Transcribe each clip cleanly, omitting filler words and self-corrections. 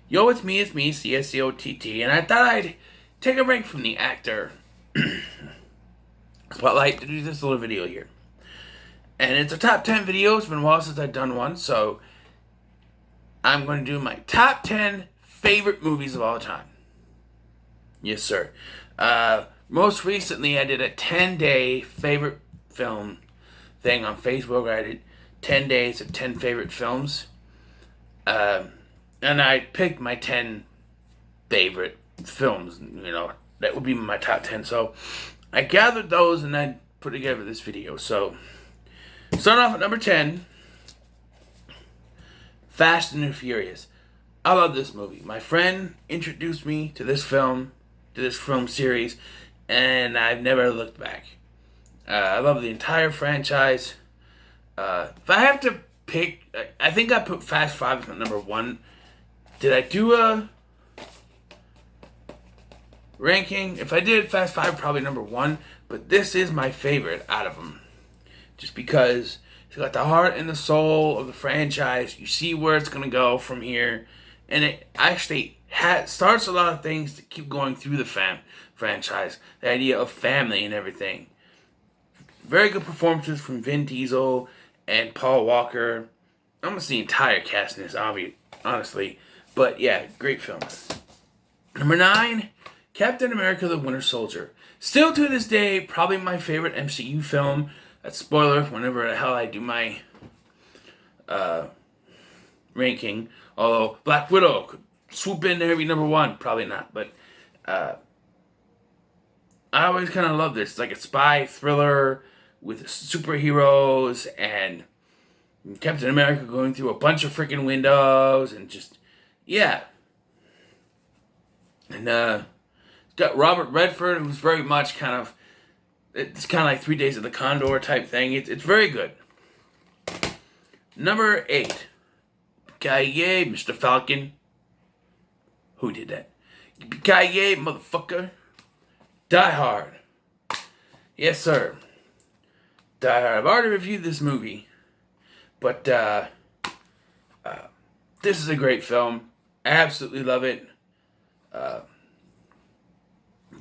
Yo, it's me, CSCOTT, and I thought I'd take a break from the actor spotlight to do this little video here. And it's a top 10 video. It's been a while since I've done one, so I'm going to do my top 10 favorite movies of all time. Yes, sir. Most recently, I did a 10-day favorite film thing on Facebook. I did 10 days of 10 favorite films. And I picked my 10 favorite films, that would be my top 10. So I gathered those and I put together this video. So starting off at number 10, Fast and the Furious. I love this movie. My friend introduced me to this film series, and I've never looked back. I love the entire franchise. If I have to pick, I think I put Fast 5 at number 1. Did I do a ranking? If I did, Fast 5 probably number 1, but this is my favorite out of them. Just because it's got the heart and the soul of the franchise. You see where it's going to go from here, and it actually starts a lot of things to keep going through the franchise. The idea of family and everything. Very good performances from Vin Diesel and Paul Walker. Almost the entire cast in this, honestly. But yeah, great film. Number 9, Captain America the Winter Soldier. Still to this day, probably my favorite MCU film. That's spoiler whenever the hell I do my ranking. Although Black Widow could swoop in there and be number 1. Probably not, but I always kind of love this. It's like a spy thriller with superheroes and Captain America going through a bunch of freaking windows and just, yeah. And it's got Robert Redford, who's very much it's kind of like 3 Days of the Condor type thing. It's very good. Number 8, Yippee-ki-yay, Mr. Falcon. Who did that? Yippee-ki-yay, motherfucker. Die Hard. Yes, sir. Die Hard. I've already reviewed this movie, but this is a great film. I absolutely love it.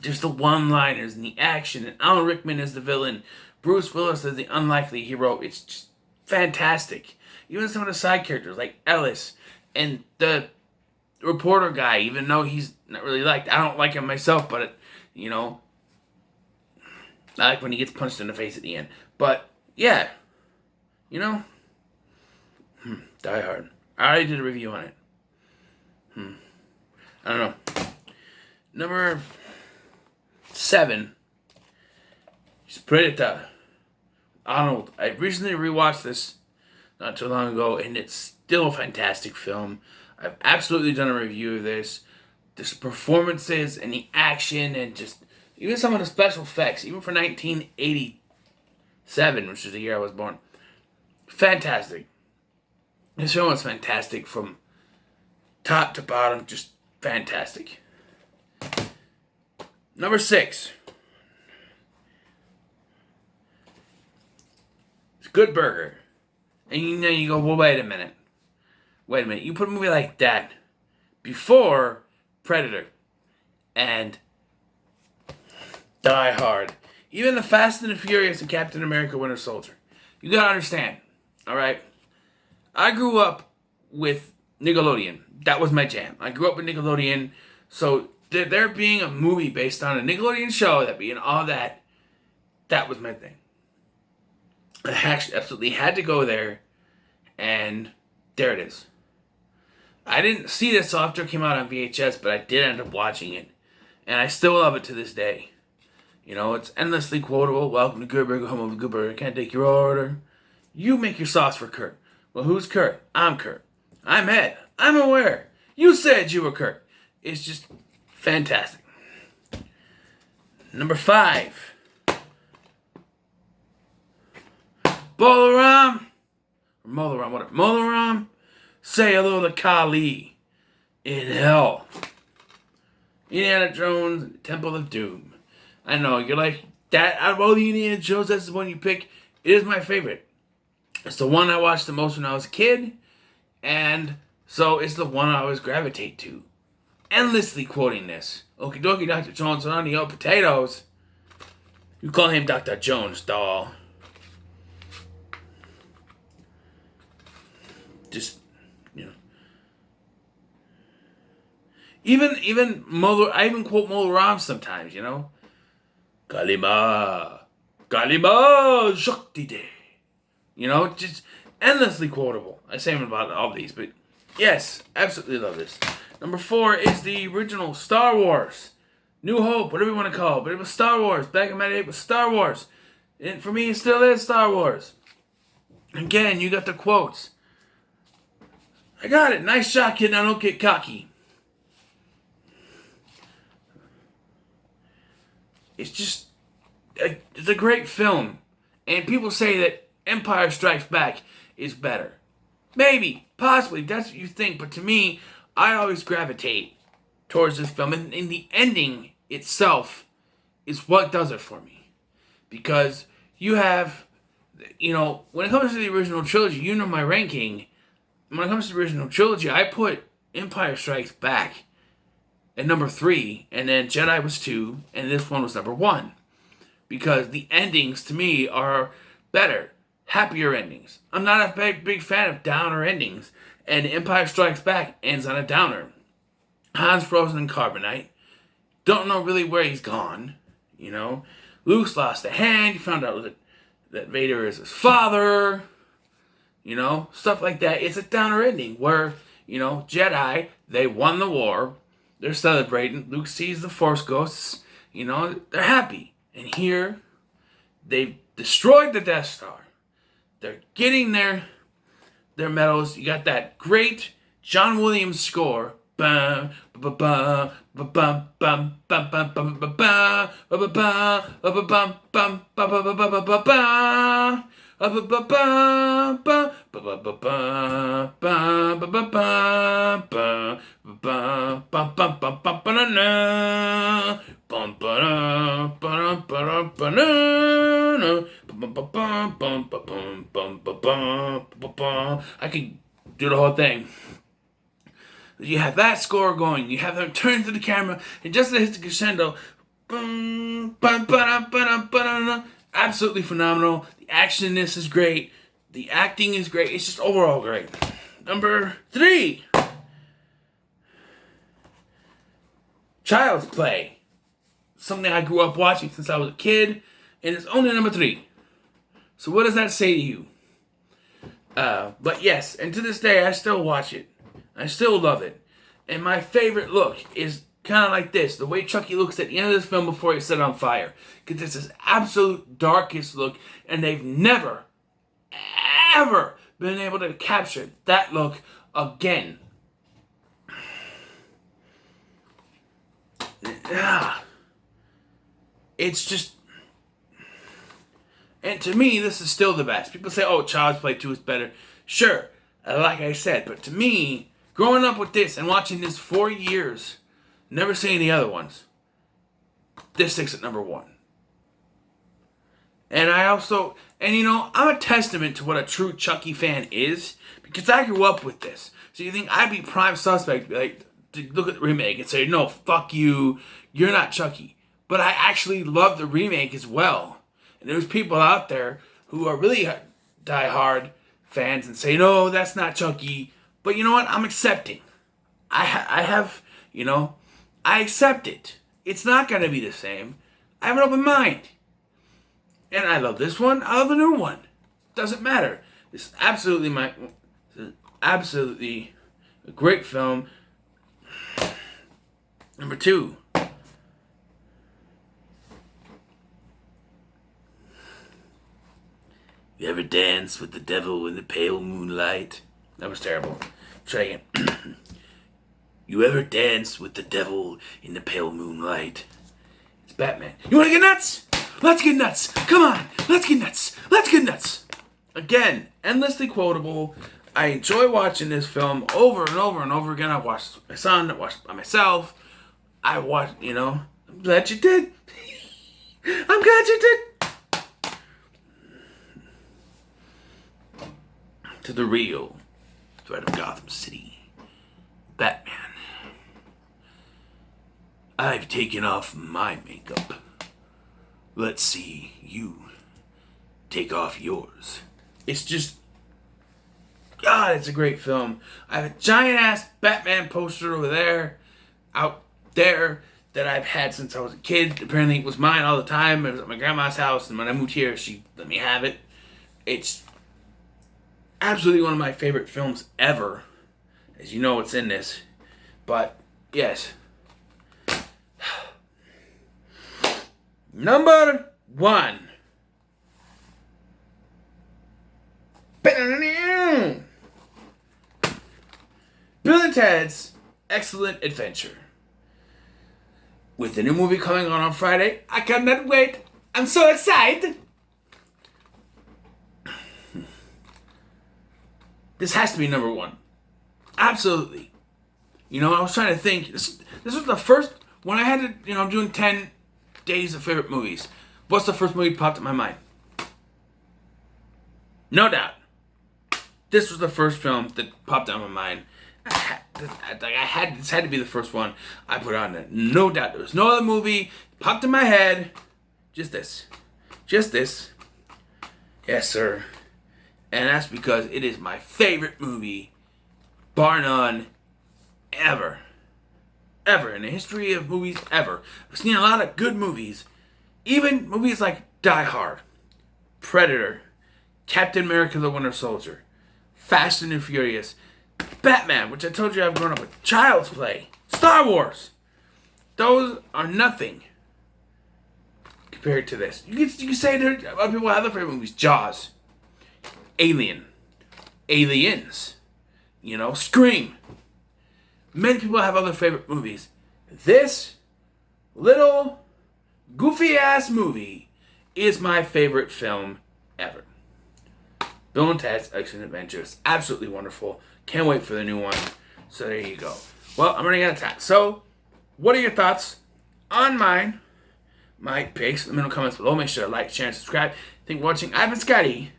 Just the one-liners and the action, and Alan Rickman as the villain, Bruce Willis as the unlikely hero. It's just fantastic. Even some of the side characters like Ellis and the reporter guy, even though he's not really liked. I don't like him myself, but I like when he gets punched in the face at the end. But yeah, Die Hard. I already did a review on it. I don't know. Number 7, Predator. Arnold. I recently rewatched this not too long ago, and it's still a fantastic film. I've absolutely done a review of this. The performances and the action and just even some of the special effects, even for 1987, which is the year I was born. Fantastic. This film was fantastic from top to bottom, just fantastic. Number 6. It's Good Burger. And you go, well, wait a minute. You put a movie like that before Predator and Die Hard. Even the Fast and the Furious and Captain America Winter Soldier. You gotta understand, alright? I grew up with Nickelodeon. That was my jam. I grew up with Nickelodeon, so there being a movie based on a Nickelodeon show, that being all that was my thing. I actually absolutely had to go there, and there it is. I didn't see this after it came out on VHS, but I did end up watching it, and I still love it to this day. It's endlessly quotable. Welcome to Goober, go home with Goober. I can't take your order. You make your sauce for Kurt. Well, who's Kurt? I'm Kurt. I'm Ed. I'm aware. You said you were Kurt. It's just fantastic. Number 5. Bolaram. Molaram. Say hello to Kali. In hell. Indiana Jones and the Temple of Doom. I know, you're like, that out of all the Indiana Jones, that's the one you pick. It is my favorite. It's the one I watched the most when I was a kid, and So it's the one I always gravitate to. Endlessly quoting this. Okie dokie, Dr. Jones on the old potatoes. You call him Dr. Jones, doll. Just, you know. Even Mola, I even quote Mola Ram sometimes, you know. Kalima. Kalima Shakti De. You know, just endlessly quotable. I say about all these, but yes, absolutely love this. Number 4 is the original Star Wars. New Hope, whatever you want to call it. But it was Star Wars. Back in my day, it was Star Wars. And for me, it still is Star Wars. Again, you got the quotes. I got it. Nice shot, kid. Now don't get cocky. It's just, it's a great film. And people say that Empire Strikes Back is better. Maybe, possibly, that's what you think. But to me, I always gravitate towards this film. And in the ending itself is what does it for me. Because you have, you know, when it comes to the original trilogy, you know my ranking. When it comes to the original trilogy, I put Empire Strikes Back at number 3, and then Jedi was 2, and this one was number 1. Because the endings, to me, are better, happier endings. I'm not a big fan of downer endings, and Empire Strikes Back ends on a downer. Han's frozen in carbonite. Don't know really where he's gone, you know. Luke's lost a hand. You found out that Vader is his father, you know, stuff like that. It's a downer ending where, you know, Jedi, they won the war. They're celebrating. Luke sees the Force ghosts. You know, they're happy. And here, they've destroyed the Death Star. They're getting their medals. You got that great John Williams score. Bum, bum, bum, bum, bum, bum, bum, bum, bum, bum, bum, bum, bum, bum, bum, bum, bum, I can do the whole thing. You have that score going. You have them turn to the camera, and just as it hits the crescendo, absolutely phenomenal. The action in this is great. The acting is great. It's just overall great. Number 3, Child's Play. Something I grew up watching since I was a kid, and it's only number 3. So what does that say to you? But yes, and to this day, I still watch it. I still love it. And my favorite look is kind of like this. The way Chucky looks at the end of this film before he's set on fire. Because it's his absolute darkest look. And they've never, ever been able to capture that look again. It's just... And to me, this is still the best. People say, oh, Child's Play 2 is better. Sure, like I said. But to me... Growing up with this and watching this for years, never seeing the other ones, this sticks at number 1. And you know, I'm a testament to what a true Chucky fan is, because I grew up with this. So you think I'd be prime suspect, like, to look at the remake and say, no, fuck you, you're not Chucky. But I actually love the remake as well. And there's people out there who are really die-hard fans and say, no, that's not Chucky. But you know what? I'm accepting. I have, you know, I accept it. It's not going to be the same. I have an open mind. And I love this one. I love the new one. Doesn't matter. It's absolutely absolutely a great film. Number 2. You ever dance with the devil in the pale moonlight? That was terrible. Try again. You ever dance with the devil in the pale moonlight? It's Batman. You want to get nuts? Let's get nuts. Come on. Let's get nuts. Let's get nuts. Again, endlessly quotable. I enjoy watching this film over and over and over again. I watched with my son. I watched by myself. I watched, you know. I'm glad you did. I'm glad you did. To the real threat of Gotham City. I've taken off my makeup. Let's see you take off yours. It's just, God, it's a great film. I have a giant ass Batman poster over there, out there, that I've had since I was a kid. Apparently it was mine all the time. It was at my grandma's house, and when I moved here, she let me have it. It's absolutely one of my favorite films ever. As you know, it's in this. But, yes. Number 1. Bill and Ted's Excellent Adventure. With the new movie coming on Friday, I cannot wait. I'm so excited. This has to be number 1. Absolutely. You know, I was trying to think. This was the first, when I had to, I'm doing 10 days of favorite movies. What's the first movie that popped in my mind? No doubt. This was the first film that popped in my mind. This had to be the first one I put on there. No doubt. There was no other movie popped in my head. Just this. Just this. Yes, sir. And that's because it is my favorite movie, bar none, ever. Ever. In the history of movies, ever. I've seen a lot of good movies. Even movies like Die Hard, Predator, Captain America the Winter Soldier, Fast and the Furious, Batman, which I told you I've grown up with, Child's Play, Star Wars. Those are nothing compared to this. You can say there are other people have other favorite movies. Jaws, Alien, Aliens, Scream. Many people have other favorite movies. This little goofy ass movie is my favorite film ever. Bill and Ted's Excellent Adventure is absolutely wonderful. Can't wait for the new one. So there you go. Well, I'm running out of time. So, what are your thoughts on my picks? In the middle comments below. Make sure to like, share, and subscribe. Thank you for watching. I've been Scotty.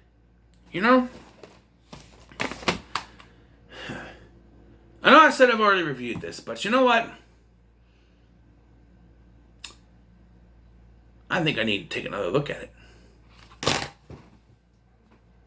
I know I said I've already reviewed this, but you know what? I think I need to take another look at it.